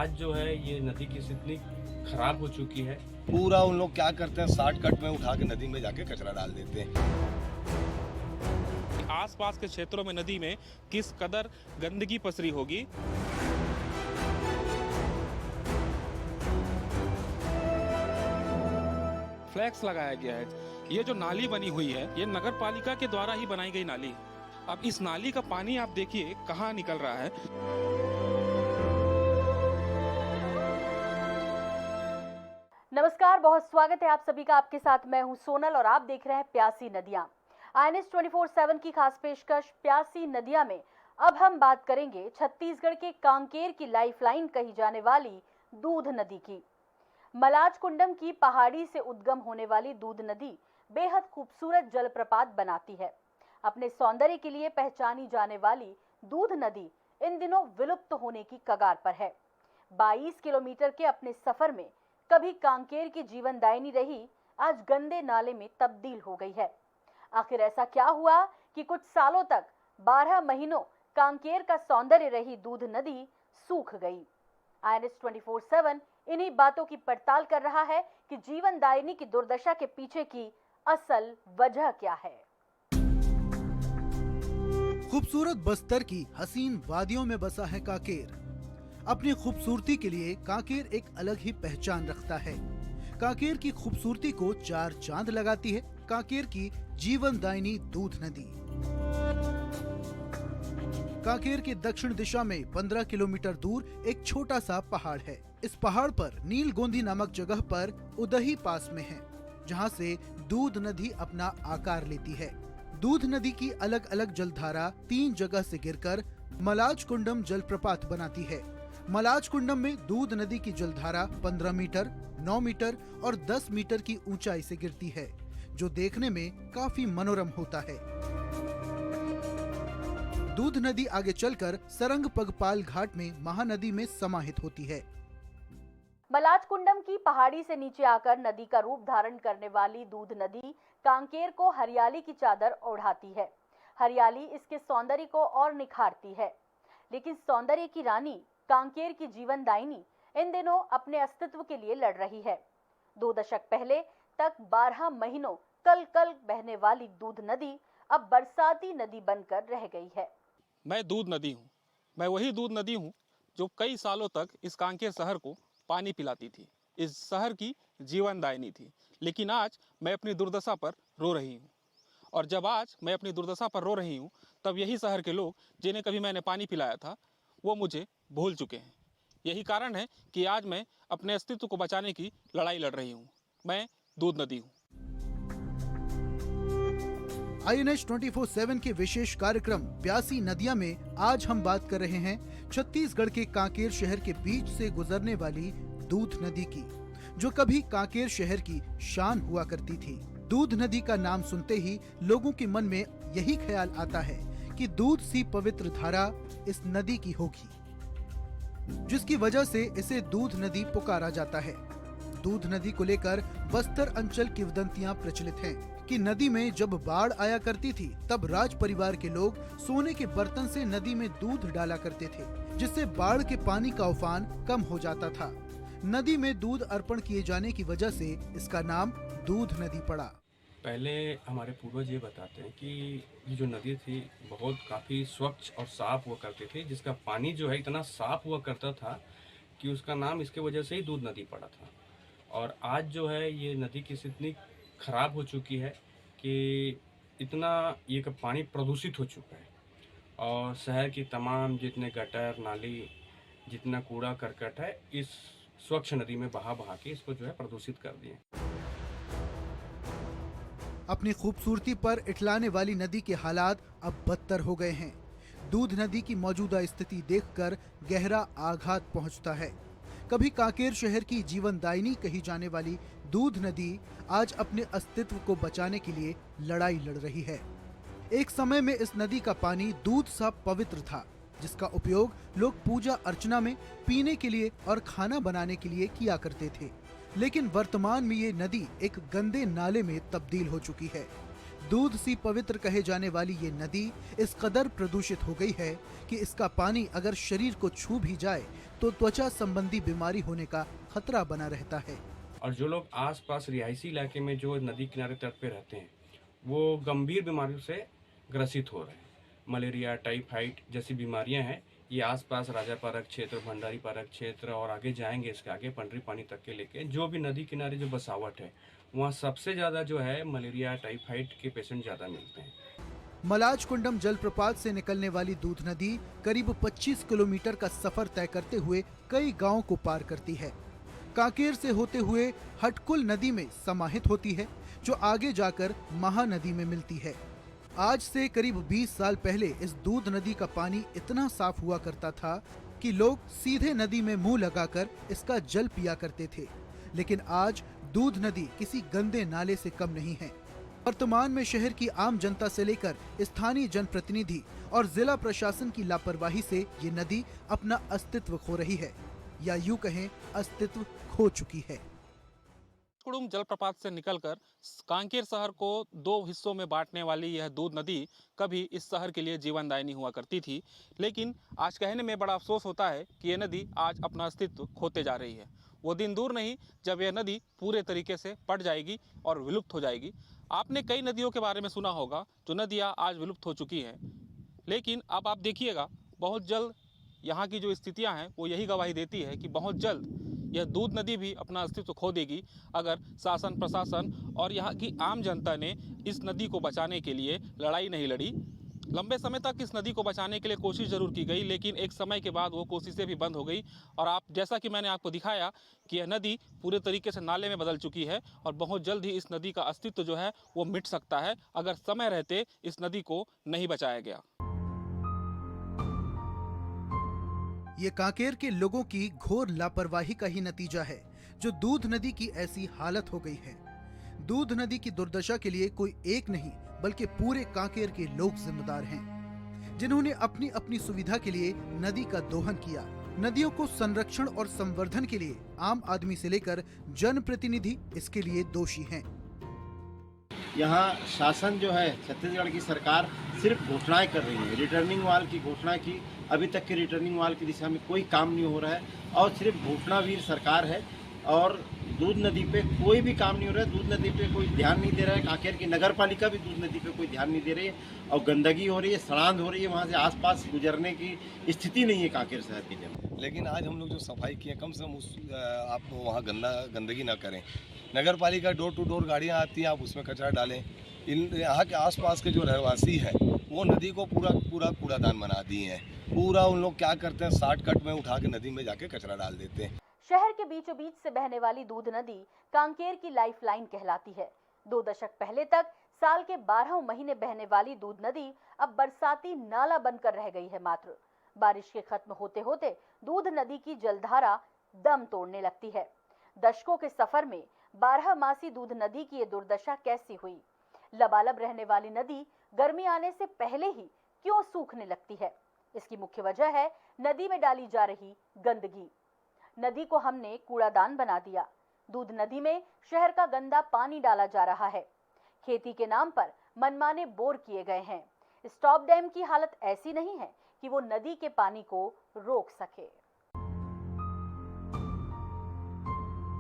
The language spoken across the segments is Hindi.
आज जो है ये नदी की स्थिति इतनी खराब हो चुकी है। पूरा उन लोग क्या करते हैं, शॉर्टकट में उठा के नदी में जाके कचरा डाल देते हैं। आसपास के क्षेत्रों में नदी में किस कदर गंदगी पसरी होगी। फ्लैक्स लगाया गया है। ये जो नाली बनी हुई है ये नगर पालिका के द्वारा ही बनाई गई नाली। अब इस नाली का पानी आप देखिए कहाँ निकल रहा है। नमस्कार, बहुत स्वागत है आप सभी का। आपके साथ मैं हूं सोनल और आप देख रहे हैं प्यासी नदियां। INS 24/7 की खास पेशकश प्यासी नदियां में अब हम बात करेंगे छत्तीसगढ़ के कांकेर की लाइफलाइन कही जाने वाली दूध नदी की। मलाज कुंडम की पहाड़ी से उद्गम होने वाली दूध नदी बेहद खूबसूरत जलप्रपात बनाती है। अपने सौंदर्य के लिए पहचानी जाने वाली दूध नदी इन दिनों विलुप्त होने की कगार पर है। 22 किलोमीटर के अपने सफर में कभी कांकेर की जीवनदायिनी रही, आज गंदे नाले में तब्दील हो गई है। आखिर ऐसा क्या हुआ कि कुछ सालों तक 12 महीनों कांकेर का सौंदर्य रही दूध नदी सूख गई। INS 24/7 इन्हीं बातों की पड़ताल कर रहा है कि जीवनदायिनी की दुर्दशा के पीछे की असल वजह क्या है। खूबसूरत बस्तर की हसीन वादियों में बसा है कांकेर। अपनी खूबसूरती के लिए कांकेर एक अलग ही पहचान रखता है। कांकेर की खूबसूरती को चार चांद लगाती है कांकेर की जीवनदायिनी दूध नदी। कांकेर के दक्षिण दिशा में 15 किलोमीटर दूर एक छोटा सा पहाड़ है। इस पहाड़ पर नीलगोंदी नामक जगह पर उदही पास में है, जहां से दूध नदी अपना आकार लेती है। दूध नदी की अलग अलग जलधारा 3 जगह से गिरकर मलाज कुंडम जलप्रपात बनाती है। मलाज कुंडम में दूध नदी की जलधारा 15 मीटर, 9 मीटर और 10 मीटर की ऊंचाई से गिरती है, जो देखने में काफी मनोरम होता है। दूध नदी आगे चलकर सरंग पगपाल घाट में महानदी में समाहित होती है। मलाज कुंडम की पहाड़ी से नीचे आकर नदी का रूप धारण करने वाली दूध नदी कांकेर को हरियाली की चादर ओढ़ाती है। हरियाली इसके सौंदर्य को और निखारती है, लेकिन सौंदर्य की रानी कांकेर की जीवनदायिनी इन दिनों अपने अस्तित्व के लिए लड़ रही है। 2 दशक पहले तक 12 महीनों कल कल बहने वाली दूध नदी अब बरसाती नदी बनकर रह गई है। मैं दूध नदी हूँ। मैं वही दूध नदी हूँ जो कई सालों तक इस कांकेर शहर को पानी पिलाती थी, इस शहर की जीवनदायिनी थी। लेकिन आज मैं अपनी दुर्दशा पर रो रही हूँ। और जब आज मैं अपनी दुर्दशा पर रो रही हूँ, तब यही शहर के लोग जिन्हें कभी मैंने पानी पिलाया था वो मुझे भूल चुके हैं। यही कारण है कि आज मैं अपने अस्तित्व को बचाने की लड़ाई लड़ रही हूँ। मैं दूध नदी हूँ। INS 24/7 के विशेष कार्यक्रम प्यासी नदियां में आज हम बात कर रहे हैं छत्तीसगढ़ के कांकेर शहर के बीच से गुजरने वाली दूध नदी की, जो कभी कांकेर शहर की शान हुआ करती थी। दूध नदी का नाम सुनते ही लोगों के मन में यही ख्याल आता है कि दूध सी पवित्र धारा इस नदी की होगी, जिसकी वजह से इसे दूध नदी पुकारा जाता है। दूध नदी को लेकर बस्तर अंचल किंवदंतियां प्रचलित हैं कि नदी में जब बाढ़ आया करती थी तब राज परिवार के लोग सोने के बर्तन से नदी में दूध डाला करते थे, जिससे बाढ़ के पानी का उफान कम हो जाता था। नदी में दूध अर्पण किए जाने की वजह से इसका नाम दूध नदी पड़ा। पहले हमारे पूर्वज ये बताते हैं कि ये जो नदी थी बहुत काफ़ी स्वच्छ और साफ़ हुआ करती थी, जिसका पानी जो है इतना साफ़ हुआ करता था कि उसका नाम इसके वजह से ही दूध नदी पड़ा था। और आज जो है ये नदी की स्थिति इतनी खराब हो चुकी है कि इतना ये पानी प्रदूषित हो चुका है और शहर की तमाम जितने गटर नाली जितना कूड़ा करकट है इस स्वच्छ नदी में बहा बहा के इसको जो है प्रदूषित कर दिए। अपनी खूबसूरती पर इठलाने वाली नदी के हालात अब बदतर हो गए हैं। दूध नदी की मौजूदा स्थिति देखकर गहरा आघात पहुंचता है। कभी कांकेर शहर की जीवनदायिनी कही जाने वाली दूध नदी आज अपने अस्तित्व को बचाने के लिए लड़ाई लड़ रही है। एक समय में इस नदी का पानी दूध सा पवित्र था, जिसका उपयोग लोग पूजा अर्चना में, पीने के लिए और खाना बनाने के लिए किया करते थे। लेकिन वर्तमान में ये नदी एक गंदे नाले में तब्दील हो चुकी है। दूध सी पवित्र कहे जाने वाली ये नदी इस कदर प्रदूषित हो गई है कि इसका पानी अगर शरीर को छू भी जाए तो त्वचा संबंधी बीमारी होने का खतरा बना रहता है। और जो लोग आसपास रिहायशी इलाके में जो नदी किनारे तट पे रहते हैं वो गंभीर बीमारियों से ग्रसित हो रहे हैं। मलेरिया, टाइफाइड जैसी बीमारियां हैं ये आसपास राजापारक क्षेत्र, भंडारी पारक क्षेत्र और आगे जाएंगे इसके आगे पंडरी पानी तक के लेके जो भी नदी किनारे जो बसावट है वहाँ सबसे ज़्यादा जो है मलेरिया, टाइफाइड के पेशेंट ज़्यादा मिलते हैं। मलाज कुंडम जलप्रपात से निकलने वाली दूध नदी करीब 25 किलोमीटर का सफर तय करते हुए कई गांवों को पार करती है। कांकेर से होते हुए हटकुल नदी में समाहित होती है जो आगे जाकर महानदी में मिलती है। आज से करीब 20 साल पहले इस दूध नदी का पानी इतना साफ हुआ करता था कि लोग सीधे नदी में मुंह लगाकर इसका जल पिया करते थे, लेकिन आज दूध नदी किसी गंदे नाले से कम नहीं है। वर्तमान में शहर की आम जनता से लेकर स्थानीय जनप्रतिनिधि और जिला प्रशासन की लापरवाही से ये नदी अपना अस्तित्व खो रही है, या यूं कहें अस्तित्व खो चुकी है। कुडुम जलप्रपात से निकलकर कांकेर शहर को दो हिस्सों में बांटने वाली यह दूध नदी कभी इस शहर के लिए जीवनदायिनी हुआ करती थी, लेकिन आज कहने में बड़ा अफसोस होता है कि यह नदी आज अपना अस्तित्व खोते जा रही है। वो दिन दूर नहीं जब यह नदी पूरे तरीके से पट जाएगी और विलुप्त हो जाएगी। आपने कई नदियों के बारे में सुना होगा जो नदियाँ आज विलुप्त हो चुकी हैं, लेकिन अब आप देखिएगा बहुत जल्द यहाँ की जो स्थितियाँ हैं वो यही गवाही देती है कि बहुत जल्द यह दूध नदी भी अपना अस्तित्व खो देगी अगर शासन, प्रशासन और यहाँ की आम जनता ने इस नदी को बचाने के लिए लड़ाई नहीं लड़ी। लंबे समय तक इस नदी को बचाने के लिए कोशिश जरूर की गई, लेकिन एक समय के बाद वो कोशिशें भी बंद हो गई और आप जैसा कि मैंने आपको दिखाया कि यह नदी पूरे तरीके से नाले में बदल चुकी है और बहुत जल्द ही इस नदी का अस्तित्व जो है वो मिट सकता है अगर समय रहते इस नदी को नहीं बचाया गया। ये कांकेर के लोगों की घोर लापरवाही का ही नतीजा है जो दूध नदी की ऐसी हालत हो गई है। दूध नदी की दुर्दशा के लिए कोई एक नहीं बल्कि पूरे कांकेर के लोग जिम्मेदार हैं, जिन्होंने अपनी अपनी सुविधा के लिए नदी का दोहन किया। नदियों को संरक्षण और संवर्धन के लिए आम आदमी से लेकर जनप्रतिनिधि इसके लिए दोषी हैं। यहाँ शासन जो है, छत्तीसगढ़ की सरकार सिर्फ घोषणाएं कर रही है। रिटर्निंग वाल की घोषणा की, अभी तक के रिटर्निंग वाल की दिशा में कोई काम नहीं हो रहा है और सिर्फ घोषणावीर सरकार है और दूध नदी पे कोई भी काम नहीं हो रहा है। दूध नदी पे कोई ध्यान नहीं दे रहा है। कांकेर की नगर पालिका भी दूध नदी पे कोई ध्यान नहीं दे रही है और गंदगी हो रही है, सड़ांध हो रही है, वहाँ से आसपास गुजरने की स्थिति नहीं है कांकेर शहर की जगह। लेकिन आज हम लोग जो सफाई किए कम से कम आप वहाँ गंदगी ना करें। नगर पालिका डोर टू डोर गाड़ियाँ आती हैं, आप उसमें कचरा डालें। यहाँ के आसपास के जो रहवासी हैं वो नदी को पूरा कूड़ादान बना दिए हैं। पूरा उन लोग क्या करते हैं, शॉर्टकट में उठा के नदी में जाके कचरा डाल देते हैं। शहर के बीचों बीच से बहने वाली दूध नदी कांकेर की लाइफलाइन कहलाती है। 2 दशक पहले तक साल के 12 महीने बहने वाली दूध नदी अब बरसाती नाला बनकर रह गई है। मात्र बारिश के खत्म होते होते दूध नदी की जलधारा दम तोड़ने लगती है। दशकों के सफर में 12 मासी दूध नदी की ये दुर्दशा कैसी हुई? लबालब रहने वाली नदी गर्मी आने से पहले ही क्यों सूखने लगती है? इसकी मुख्य वजह है नदी में डाली जा रही गंदगी। नदी को हमने कूड़ादान बना दिया। दूध नदी में शहर का गंदा पानी डाला जा रहा है। खेती के नाम पर मनमाने बोर किए गए हैं। स्टॉप डैम की हालत ऐसी नहीं है कि वो नदी के पानी को रोक सके।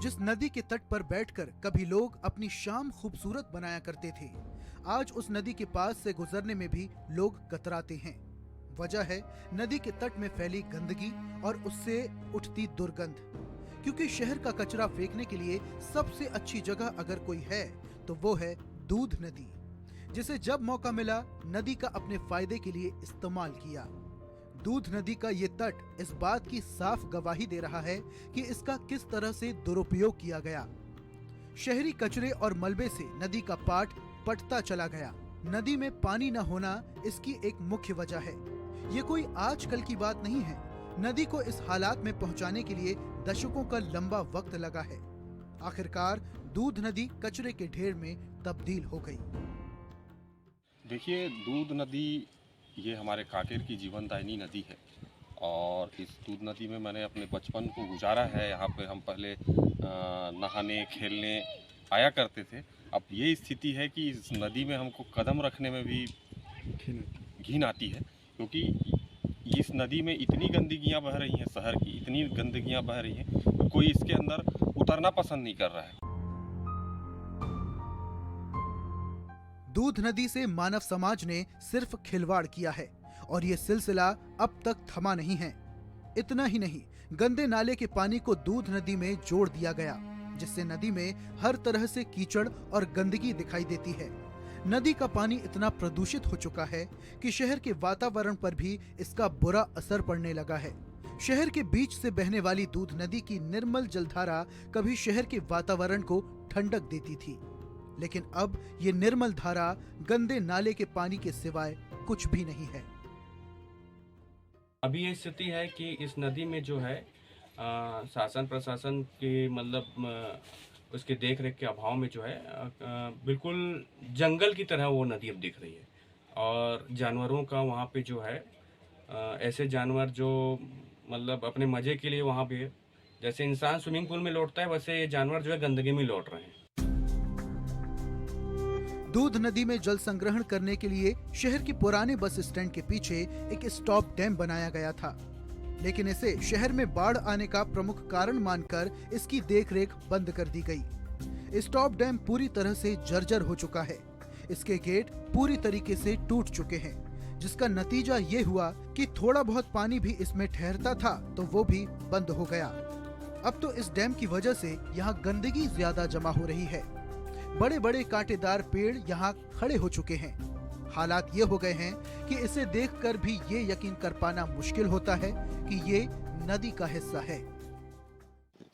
जिस नदी के तट पर बैठकर कभी लोग अपनी शाम खूबसूरत बनाया करते थे, आज उस नदी के पास से गुजरने में भी लोग कतराते हैं। वजह है नदी के तट में फैली गंदगी और उससे उठती दुर्गंध। क्योंकि शहर का कचरा फेंकने के लिए सबसे अच्छी जगह अगर कोई है तो वो है दूध नदी, जिसे जब मौका मिला नदी का अपने फायदे के लिए इस्तेमाल किया। दूध नदी का ये तट इस बात की साफ गवाही दे रहा है कि इसका किस तरह से दुरुपयोग किया गया। शहरी कचरे और मलबे से नदी का पाट पटता चला गया। नदी में पानी न होना इसकी एक मुख्य वजह है। ये कोई आजकल की बात नहीं है। नदी को इस हालात में पहुंचाने के लिए दशकों का लंबा वक्त लगा है। आखिरकार दूध नदी कचरे के ढेर में तब्दील हो गई। देखिए, दूध नदी ये हमारे कांकेर की जीवनदायिनी नदी है और इस दूध नदी में मैंने अपने बचपन को गुजारा है। यहाँ पे हम पहले नहाने, खेलने आया करते थे। अब ये स्थिति है कि इस नदी में हमको कदम रखने में भी घिन आती है, क्योंकि इस नदी में इतनी गंदगियाँ बह रही हैं, शहर की इतनी गंदगियाँ बह रही हैं, तो कोई इसके अंदर उतरना पसंद नहीं कर रहा है। दूध नदी से मानव समाज ने सिर्फ खिलवाड़ किया है और ये सिलसिला अब तक थमा नहीं है। इतना ही नहीं, गंदे नाले के पानी को दूध नदी में जोड़ दिया गया, जिससे नदी में हर तरह से कीचड़ और गंदगी दिखाई देती है। नदी का पानी इतना प्रदूषित हो चुका है कि शहर के वातावरण पर भी इसका बुरा असर पड़ने लगा है। शहर के बीच से बहने वाली दूध नदी की निर्मल जलधारा कभी शहर के वातावरण को ठंडक देती थी, लेकिन अब ये निर्मल धारा गंदे नाले के पानी के सिवाय कुछ भी नहीं है। अभी ये स्थिति है कि इस नदी में जो है शासन प्रशासन के मतलब उसके देख रेख के अभाव में जो है बिल्कुल जंगल की तरह वो नदी अब दिख रही है। और जानवरों का वहाँ पे जो है ऐसे जानवर जो मतलब अपने मज़े के लिए वहाँ पे, जैसे इंसान स्विमिंग पूल में लौटता है, वैसे ये जानवर जो है गंदगी में लौट रहे हैं। दूध नदी में जल संग्रहण करने के लिए शहर के पुराने बस स्टैंड के पीछे एक स्टॉप डैम बनाया गया था, लेकिन इसे शहर में बाढ़ आने का प्रमुख कारण मानकर इसकी देखरेख बंद कर दी गई। स्टॉप डैम पूरी तरह से जर्जर हो चुका है। इसके गेट पूरी तरीके से टूट चुके हैं, जिसका नतीजा ये हुआ कि थोड़ा बहुत पानी भी इसमें ठहरता था तो वो भी बंद हो गया। अब तो इस डैम की वजह से यहाँ गंदगी ज्यादा जमा हो रही है। बड़े बड़े कांटेदार पेड़ यहाँ खड़े हो चुके हैं। हालात ये हो गए हैं कि इसे देखकर भी ये यकीन कर पाना मुश्किल होता है कि ये नदी का हिस्सा है।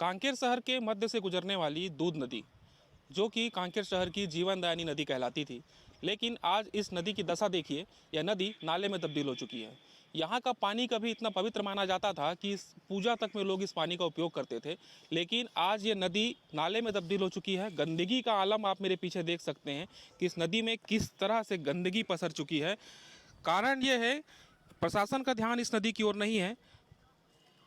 कांकेर शहर के मध्य से गुजरने वाली दूध नदी, जो कि कांकेर शहर की जीवनदायिनी नदी कहलाती थी, लेकिन आज इस नदी की दशा देखिए, यह नदी नाले में तब्दील हो चुकी है। यहाँ का पानी कभी इतना पवित्र माना जाता था कि इस पूजा तक में लोग इस पानी का उपयोग करते थे, लेकिन आज ये नदी नाले में तब्दील हो चुकी है। गंदगी का आलम आप मेरे पीछे देख सकते हैं कि इस नदी में किस तरह से गंदगी पसर चुकी है। कारण ये है, प्रशासन का ध्यान इस नदी की ओर नहीं है।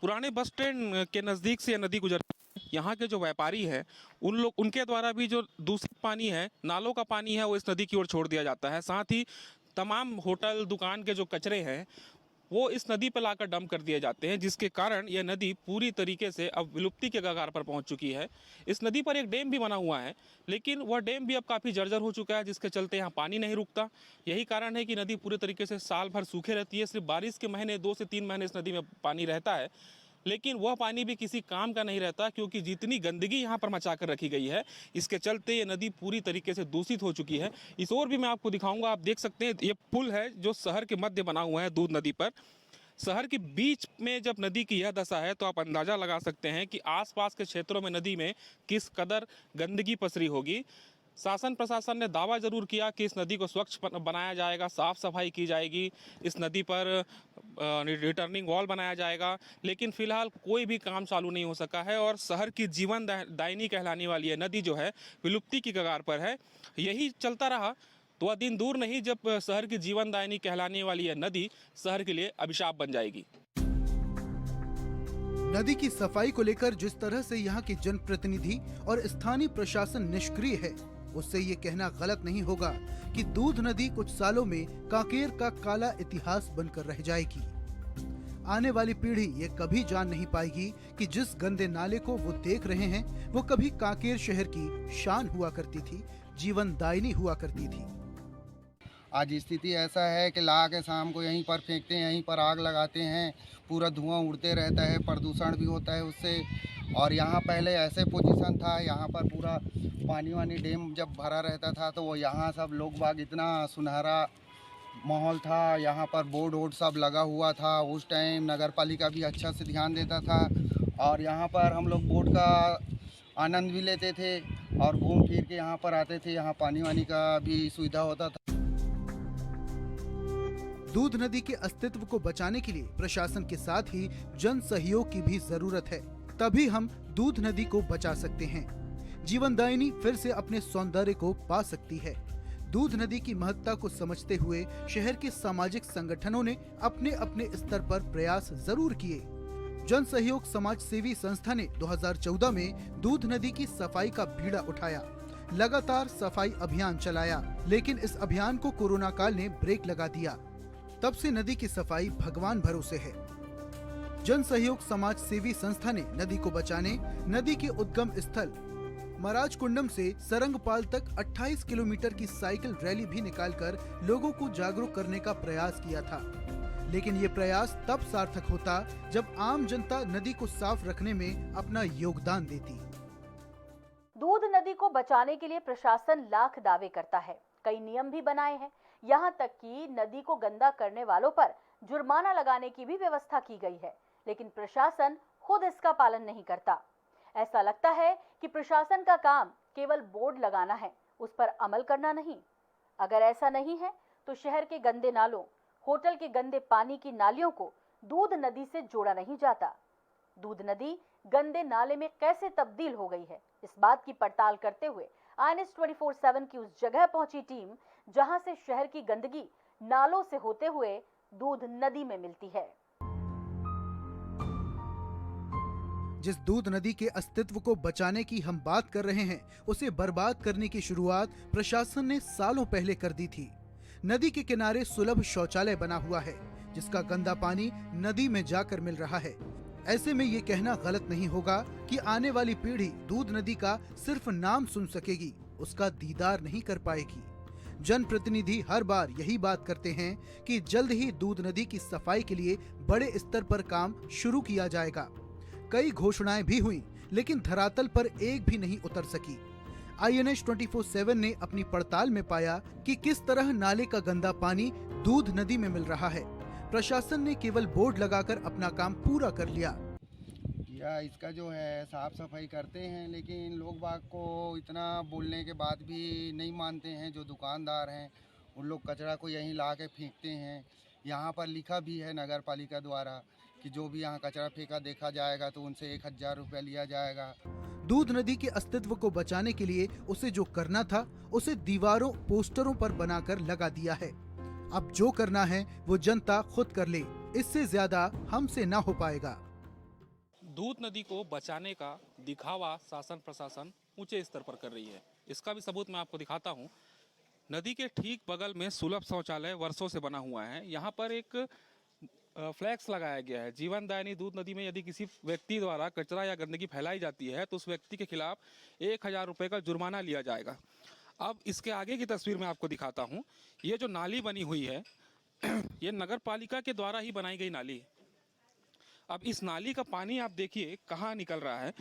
पुराने बस स्टैंड के नज़दीक से यह नदी गुजरती है। यहाँ के जो व्यापारी हैं उनके द्वारा भी जो दूषित पानी है, नालों का पानी है, वो इस नदी की ओर छोड़ दिया जाता है। साथ ही तमाम होटल दुकान के जो कचरे हैं वो इस नदी पर लाकर डंप कर दिए जाते हैं, जिसके कारण यह नदी पूरी तरीके से अब विलुप्ति के कगार पर पहुंच चुकी है। इस नदी पर एक डैम भी बना हुआ है, लेकिन वह डैम भी अब काफ़ी जर्जर हो चुका है, जिसके चलते यहाँ पानी नहीं रुकता। यही कारण है कि नदी पूरी तरीके से साल भर सूखे रहती है। सिर्फ बारिश के महीने 2 से 3 महीने इस नदी में पानी रहता है, लेकिन वह पानी भी किसी काम का नहीं रहता, क्योंकि जितनी गंदगी यहाँ पर मचा कर रखी गई है, इसके चलते ये नदी पूरी तरीके से दूषित हो चुकी है। इस ओर भी मैं आपको दिखाऊंगा। आप देख सकते हैं ये पुल है जो शहर के मध्य बना हुआ है दूध नदी पर। शहर के बीच में जब नदी की यह दशा है तो आप अंदाज़ा लगा सकते हैं कि आसपास के क्षेत्रों में नदी में किस कदर गंदगी पसरी होगी। शासन प्रशासन ने दावा जरूर किया कि इस नदी को स्वच्छ बनाया जाएगा, साफ सफाई की जाएगी, इस नदी पर रिटर्निंग वॉल बनाया जाएगा, लेकिन फिलहाल कोई भी काम चालू नहीं हो सका है और शहर की जीवन दायिनी कहलाने वाली यह नदी जो है विलुप्ति की कगार पर है। यही चलता रहा तो वह दिन दूर नहीं जब शहर की जीवन दायिनी कहलाने वाली यह नदी शहर के लिए अभिशाप बन जाएगी। नदी की सफाई को लेकर जिस तरह से यहाँ के जनप्रतिनिधि और स्थानीय प्रशासन निष्क्रिय है, उससे ये कहना गलत नहीं होगा कि दूध नदी कुछ सालों में कांकेर का काला इतिहास बनकर रह जाएगी। आने वाली पीढ़ी ये कभी जान नहीं पाएगी कि जिस गंदे नाले को वो देख रहे हैं वो कभी कांकेर शहर की शान हुआ करती थी, जीवन दायिनी हुआ करती थी। आज स्थिति ऐसा है कि ला के शाम को यहीं पर फेंकते हैं, यहीं पर आग लगाते हैं, पूरा धुआं उड़ते रहता है, प्रदूषण भी होता है उससे। और यहाँ पहले ऐसे पोजीशन था, यहाँ पर पूरा पानी वानी डैम जब भरा रहता था तो वो यहाँ सब लोग बाग इतना सुनहरा माहौल था, यहाँ पर बोर्ड वोर्ड सब लगा हुआ था। उस टाइम नगर पालिका भी अच्छा से ध्यान देता था और यहाँ पर हम लोग बोट का आनंद भी लेते थे और घूम फिर के यहाँ पर आते थे। यहाँ पानी वानी का भी सुविधा होता था। दूध नदी के अस्तित्व को बचाने के लिए प्रशासन के साथ ही जन सहयोग की भी जरूरत है, तभी हम दूध नदी को बचा सकते हैं। जीवनदायिनी फिर से अपने सौंदर्य को पा सकती है। दूध नदी की महत्ता को समझते हुए शहर के सामाजिक संगठनों ने अपने अपने स्तर पर प्रयास जरूर किए। जन सहयोग समाज सेवी संस्था ने 2014 में दूध नदी की सफाई का बीड़ा उठाया, लगातार सफाई अभियान चलाया, लेकिन इस अभियान को कोरोना काल ने ब्रेक लगा दिया। तब से नदी की सफाई भगवान भरोसे है। जन सहयोग समाज सेवी संस्था ने नदी को बचाने नदी के उद्गम स्थल महाराज कुंडम से सरंगपाल तक 28 किलोमीटर की साइकिल रैली भी निकालकर लोगों को जागरूक करने का प्रयास किया था। लेकिन ये प्रयास तब सार्थक होता जब आम जनता नदी को साफ रखने में अपना योगदान देती। दूध नदी को बचाने के लिए प्रशासन लाख दावे करता है, कई नियम भी बनाए हैं, यहाँ तक कि नदी को गंदा करने वालों पर जुर्माना लगाने की भी व्यवस्था की गई है, लेकिन प्रशासन खुद इसका पालन नहीं करता। ऐसा लगता है कि प्रशासन का काम केवल बोर्ड लगाना है, उस पर अमल करना नहीं। अगर ऐसा नहीं है तो शहर के गंदे नालों, होटल के गंदे पानी की नालियों को दूध नदी से जोड़ा नहीं जाता। दूध नदी गंदे नाले में कैसे तब्दील हो गई है, इस बात की पड़ताल करते हुए INS 24/7 की उस जगह पहुंची टीम जहां से शहर की गंदगी नालों से होते हुए दूध नदी में मिलती है। जिस दूध नदी के अस्तित्व को बचाने की हम बात कर रहे हैं, उसे बर्बाद करने की शुरुआत प्रशासन ने सालों पहले कर दी थी। नदी के किनारे सुलभ शौचालय बना हुआ है, जिसका गंदा पानी नदी में जाकर मिल रहा है। ऐसे में ये कहना गलत नहीं होगा कि आने वाली पीढ़ी दूध नदी का सिर्फ नाम सुन सकेगी, उसका दीदार नहीं कर पाएगी। जनप्रतिनिधि हर बार यही बात करते हैं कि जल्द ही दूध नदी की सफाई के लिए बड़े स्तर पर काम शुरू किया जाएगा। कई घोषणाएं भी हुई, लेकिन धरातल पर एक भी नहीं उतर सकी। INS 24/7 ने अपनी पड़ताल में पाया कि किस तरह नाले का गंदा पानी दूध नदी में मिल रहा है। प्रशासन ने केवल बोर्ड लगाकर अपना काम पूरा कर लिया। या इसका जो है साफ सफाई करते हैं, लेकिन लोग बाग को इतना बोलने के बाद भी नहीं मानते हैं। जो दुकानदार हैं उन लोग कचरा को यहीं ला के फेंकते हैं। यहाँ पर लिखा भी है नगर पालिका द्वारा कि जो भी यहाँ कचरा फेंका देखा जाएगा तो उनसे 1000 रुपया लिया जाएगा। दूध नदी के अस्तित्व को बचाने के लिए उसे जो करना था, उसे दीवारों, पोस्टरों पर बनाकर लगा दिया है। अब जो करना है वो जनता खुद कर ले, इससे ज्यादा हमसे ना हो पाएगा। दूध नदी को बचाने का दिखावा शासन प्रशासन ऊंचे स्तर पर कर रही है। इसका भी सबूत मैं आपको दिखाता हूँ। नदी के ठीक बगल में सुलभ शौचालय वर्षों से बना हुआ है। यहाँ पर एक फ्लैक्स लगाया गया है, जीवन दायिनी दूध नदी में यदि किसी व्यक्ति द्वारा कचरा या गंदगी फैलाई जाती है तो उस व्यक्ति के खिलाफ 1000 रुपये का जुर्माना लिया जाएगा। अब इसके आगे की तस्वीर मैं आपको दिखाता हूँ। ये जो नाली बनी हुई है ये नगर पालिका के द्वारा ही बनाई गई नाली है। अब इस नाली का पानी आप देखिए कहाँ निकल रहा है।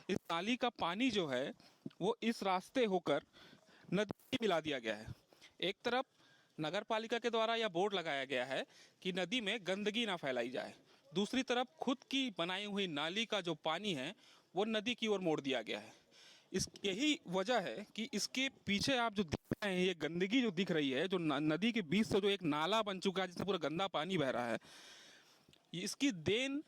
इस नाली का पानी जो है वो इस रास्ते होकर नदी में मिला दिया गया है। एक तरफ नगर पालिका के द्वारा यह बोर्ड लगाया गया है कि नदी में गंदगी ना फैलाई जाए, दूसरी तरफ खुद की बनाई हुई नाली का जो पानी है वो नदी की ओर मोड़ दिया गया है। यही वजह है कि इसके पीछे आप जो देख रहे हैं, ये गंदगी जो दिख रही है, जो नदी के बीच से जो एक नाला बन चुका है जिससे पूरा गंदा पानी बह रहा है, इसकी देन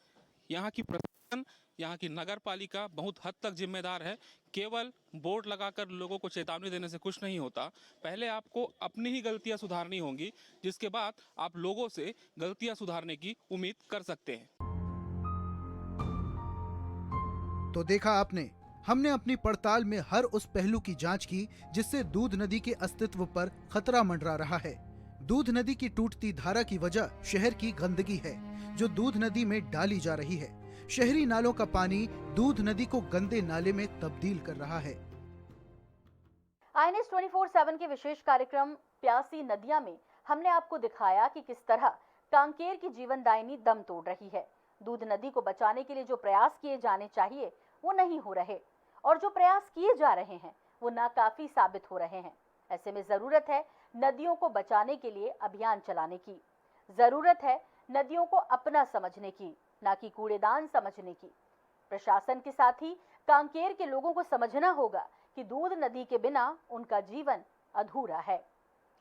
यहाँ की प्रशासन, यहाँ की नगर पालिका बहुत हद तक जिम्मेदार है। केवल बोर्ड लगाकर लोगों को चेतावनी देने से कुछ नहीं होता। पहले आपको अपनी ही गलतियाँ सुधारनी होंगी, जिसके बाद आप लोगों से गलतियाँ सुधारने की उम्मीद कर सकते हैं। तो देखा आपने, हमने अपनी पड़ताल में हर उस पहलू की जांच की जिससे दूध नदी के अस्तित्व पर खतरा मंडरा रहा है। दूध नदी की टूटती धारा की वजह शहर की गंदगी है जो दूध नदी में डाली जा रही है। शहरी नालों का पानी दूध नदी को गंदे नाले में तब्दील कर रहा है। INS 24/7 के विशेष कार्यक्रम प्यासी नदियां में हमने आपको दिखाया कि किस तरह कांकेर की जीवनदायिनी दम तोड़ रही है। दूध नदी को बचाने के लिए जो प्रयास किए जाने चाहिए वो नहीं हो रहे, और जो प्रयास किए जा रहे हैं वो नाकाफी साबित हो रहे हैं। ऐसे में जरूरत है नदियों को बचाने के लिए अभियान चलाने की। जरूरत है नदियों को अपना समझने की, ना कि कूड़ेदान समझने की। प्रशासन के साथ ही कांकेर के लोगों को समझना होगा कि दूध नदी के बिना उनका जीवन अधूरा है।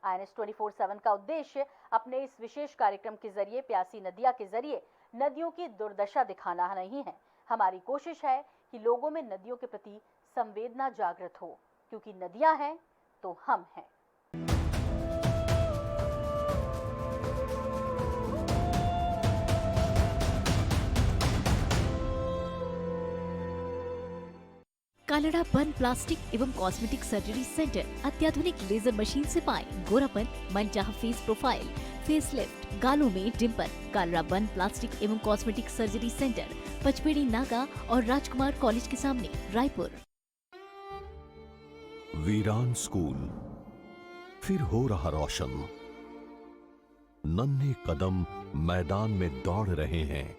INS 24/7 का उद्देश्य अपने इस विशेष कार्यक्रम के जरिए प्यासी नदियां के जरिए नदियों की दुर्दशा दिखाना नहीं है। हमारी कोशिश है कि लोगों में नदियों के प्रति संवेदना जागृत हो, क्योंकि नदियां हैं तो हम हैं। कल कालड़ा बन प्लास्टिक एवं कॉस्मेटिक सर्जरी सेंटर अत्याधुनिक लेजर मशीन से पाएं गोरापन, मनचाहा फेस प्रोफाइल, फेस लिफ्ट, गालों में डिम्पल। कालड़ा बन प्लास्टिक एवं कॉस्मेटिक सर्जरी सेंटर, पचपेड़ी नाका और राजकुमार कॉलेज के सामने, रायपुर। वीरान स्कूल फिर हो रहा रोशन। नन्हे कदम मैदान में दौड़ रहे हैं।